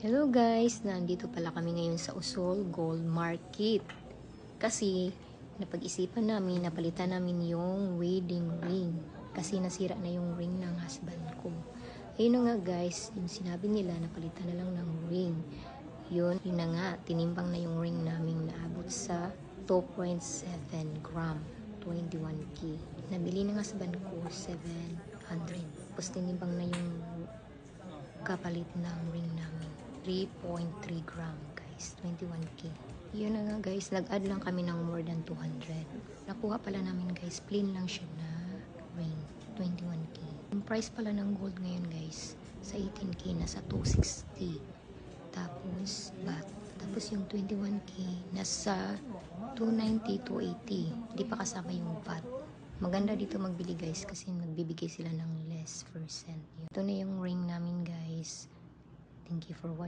Hello guys, nandito pala kami ngayon sa Usol Gold Market. Kasi napag-isipan namin, napalitan namin yung wedding ring. Kasi nasira na yung ring ng husband ko. Ayun na nga guys, yung sinabi nila napalitan na lang ng ring. Yun na nga, tinimbang na yung ring namin naabot sa 2.7 gram, 21K. Nabili ng husband ko 700. Tapos tinimbang na yung kapalit ng ring namin. 3.3 gram guys, 21K. Yun na nga guys, nag-add lang kami ng more than 200. Nakuha pala namin guys, plain lang siya na ring, 21K. Yung price pala ng gold ngayon guys, sa 18K nasa 260. Tapos yung 21K nasa 290, 280. Hindi pa kasama yung VAT. Maganda dito magbili guys kasi nagbibigay sila ng less percent. Ito na yung ring namin guys. Thank you for watching.